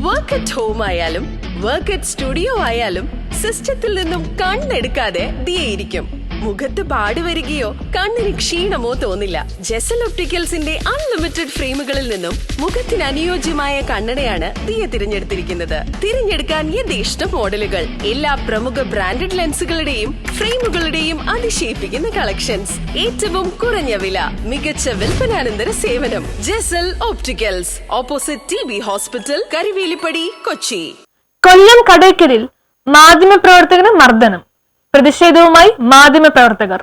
Work at home ആയാലും work at studio ആയാലും സിസ്റ്റത്തിൽ നിന്നും കണ്ണെടുക്കാതെ ദിയയിരിക്കും. മുഖത്ത് പാട് വരികയോ കണ്ണിന് ക്ഷീണമോ തോന്നില്ല. ജെസൽ ഒപ്റ്റിക്കൽസിന്റെ അൺലിമിറ്റഡ് ഫ്രെയിമുകളിൽ നിന്നും മുഖത്തിന് അനുയോജ്യമായ കണ്ണടയാണ് ദിയ തിരഞ്ഞെടുത്തിരിക്കുന്നത്. തിരഞ്ഞെടുക്കാൻ യഥേഷ്ട മോഡലുകൾ, എല്ലാ പ്രമുഖ ബ്രാൻഡഡ് ലെൻസുകളുടെയും ഫ്രെയിമുകളുടെയും അതിശയിപ്പിക്കുന്ന കളക്ഷൻസ്, ഏറ്റവും കുറഞ്ഞ വില, മികച്ച വിൽപ്പനാനന്തര സേവനം. Jesal opticals, opposite TB hospital, Karivelippady, Kochi. Kollam കടയ്ക്കലിൽ മാധ്യമപ്രവർത്തകന് മർദ്ദനം, പ്രതിഷേധവുമായി മാധ്യമപ്രവർത്തകർ.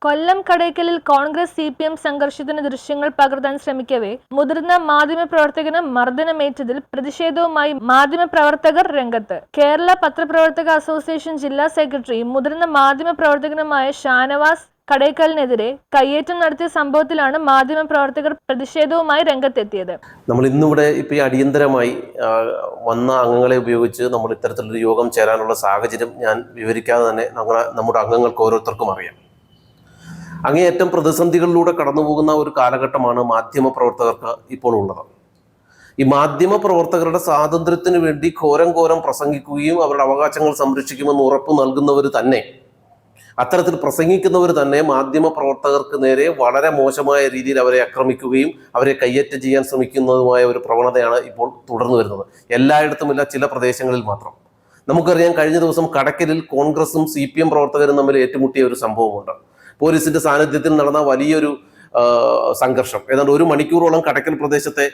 കൊല്ലം കടയ്ക്കലിൽ കോൺഗ്രസ് CPM സംഘർഷത്തിന് ദൃശ്യങ്ങൾ പകർത്താൻ ശ്രമിക്കവേ മുതിർന്ന മാധ്യമപ്രവർത്തകന് മർദ്ദനമേറ്റതിൽ പ്രതിഷേധവുമായി മാധ്യമപ്രവർത്തകർ രംഗത്ത്. കേരള പത്രപ്രവർത്തക അസോസിയേഷൻ ജില്ലാ സെക്രട്ടറിയും മുതിർന്ന മാധ്യമപ്രവർത്തകനുമായ ഷാനവാസ് കടയ്ക്കലിനെതിരെ കയ്യേറ്റം നടത്തിയ സംഭവത്തിലാണ് മാധ്യമപ്രവർത്തകർ പ്രതിഷേധവുമായി രംഗത്തെത്തിയത്. നമ്മൾ ഇന്നിവിടെ ഇപ്പോൾ ഈ അടിയന്തരമായി വന്ന അംഗങ്ങളെ ഉപയോഗിച്ച് നമ്മൾ ഇത്തരത്തിലൊരു യോഗം ചേരാനുള്ള സാഹചര്യം ഞാൻ വിവരിക്കാതെ തന്നെ നമ്മുടെ അംഗങ്ങൾക്ക് ഓരോരുത്തർക്കും അറിയാം. അങ്ങേയറ്റം പ്രതിസന്ധികളിലൂടെ കടന്നു പോകുന്ന ഒരു കാലഘട്ടമാണ് മാധ്യമപ്രവർത്തകർക്ക് ഇപ്പോൾ ഉള്ളത്. ഈ മാധ്യമപ്രവർത്തകരുടെ സ്വാതന്ത്ര്യത്തിന് വേണ്ടി ഘോരം പ്രസംഗിക്കുകയും അവരുടെ അവകാശങ്ങൾ സംരക്ഷിക്കുമെന്ന് ഉറപ്പ് നൽകുന്നവർ തന്നെ, അത്തരത്തിൽ പ്രസംഗിക്കുന്നവർ തന്നെ മാധ്യമ പ്രവർത്തകർക്ക് നേരെ വളരെ മോശമായ രീതിയിൽ അവരെ ആക്രമിക്കുകയും അവരെ കയ്യേറ്റം ചെയ്യാൻ ശ്രമിക്കുന്നതുമായ ഒരു പ്രവണതയാണ് ഇപ്പോൾ തുടർന്നു വരുന്നത്. എല്ലായിടത്തുമില്ല, ചില പ്രദേശങ്ങളിൽ മാത്രം. നമുക്കറിയാം, കഴിഞ്ഞ ദിവസം കടയ്ക്കലിൽ കോൺഗ്രസും CPM പ്രവർത്തകരും തമ്മിൽ ഏറ്റുമുട്ടിയ ഒരു സംഭവമുണ്ട്. പോലീസിന്റെ സാന്നിധ്യത്തിൽ നടന്ന വലിയൊരു സംഘർഷം, ഏതാണ്ട് 1 മണിക്കൂറോളം കടയ്ക്കൽ പ്രദേശത്തെ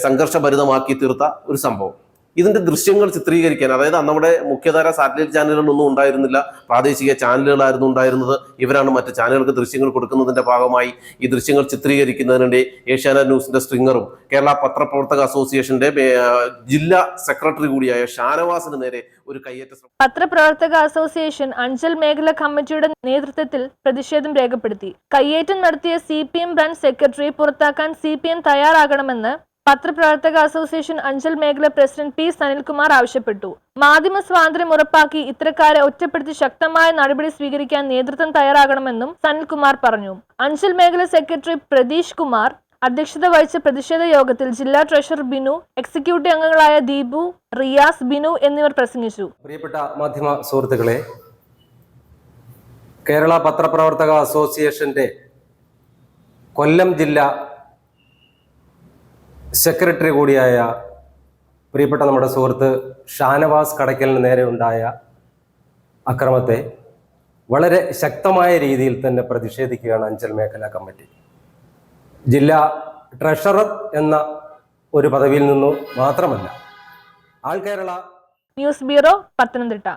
സംഘർഷഭരിതമാക്കി തീർത്ത ഒരു സംഭവം. ഇതിന്റെ ദൃശ്യങ്ങൾ ചിത്രീകരിക്കാൻ, അതായത് നമ്മുടെ മുഖ്യധാര സാറ്റലൈറ്റ് ചാനലുകളൊന്നും ഉണ്ടായിരുന്നില്ല, പ്രാദേശിക ചാനലുകളായിരുന്നു ഉണ്ടായിരുന്നത്. ഇവരാണ് മറ്റ് ചാനലുകൾക്ക് ദൃശ്യങ്ങൾ കൊടുക്കുന്നതിന്റെ ഭാഗമായി ഈ ദൃശ്യങ്ങൾ ചിത്രീകരിക്കുന്നതിനിടെ ഏഷ്യാനെറ്റ് ന്യൂസിന്റെ സ്ട്രിങ്ങറും കേരള പത്രപ്രവർത്തക അസോസിയേഷന്റെ ജില്ലാ സെക്രട്ടറി കൂടിയായ ഷാനവാസിന് നേരെ ഒരു കയ്യേറ്റ ശ്രമം. പത്രപ്രവർത്തക അസോസിയേഷൻ അഞ്ചൽ മേഖല കമ്മിറ്റിയുടെ നേതൃത്വത്തിൽ പ്രതിഷേധം രേഖപ്പെടുത്തി. കയ്യേറ്റം നടത്തിയ CPM ബ്രാഞ്ച് സെക്രട്ടറിയെ പുറത്താക്കാൻ CPM തയ്യാറാകണമെന്ന് പത്രപ്രവർത്തക അസോസിയേഷൻ അഞ്ചൽ മേഖല പ്രസിഡന്റ് P. സനിൽകുമാർ ആവശ്യപ്പെട്ടു. മാധ്യമ സ്വാതന്ത്ര്യം ഉറപ്പാക്കി ഇത്തരക്കാരെ ഒറ്റപ്പെടുത്തി ശക്തമായ നടപടി സ്വീകരിക്കാൻ നേതൃത്വം തയ്യാറാകണമെന്നും സനിൽകുമാർ പറഞ്ഞു. അഞ്ചൽ മേഖല സെക്രട്ടറി പ്രതീഷ് കുമാർ അധ്യക്ഷത വഹിച്ച പ്രതിഷേധ യോഗത്തിൽ ജില്ലാ ട്രഷറർ ബിനു, എക്സിക്യൂട്ടീവ് അംഗങ്ങളായ ദീപു, റിയാസ്, ബിനു എന്നിവർ പ്രസംഗിച്ചു. പ്രിയപ്പെട്ട മാധ്യമ സുഹൃത്തുക്കളെ, കേരള പത്രപ്രവർത്തക അസോസിയേഷന്റെ കൊല്ലം ജില്ലാ സെക്രട്ടറി കൂടിയായ പ്രിയപ്പെട്ട നമ്മുടെ സുഹൃത്ത് ഷാനവാസ് കടയ്ക്കലിന് നേരെ ഉണ്ടായ അക്രമത്തെ വളരെ ശക്തമായ രീതിയിൽ തന്നെ പ്രതിഷേധിക്കുകയാണ് അഞ്ചൽ മേഖലാ കമ്മിറ്റി. ജില്ലാ ട്രഷറർ എന്ന ഒരു പദവിയിൽ നിന്നു മാത്രമല്ല, ആൾ കേരള ന്യൂസ് ബ്യൂറോ, പത്തനംതിട്ട.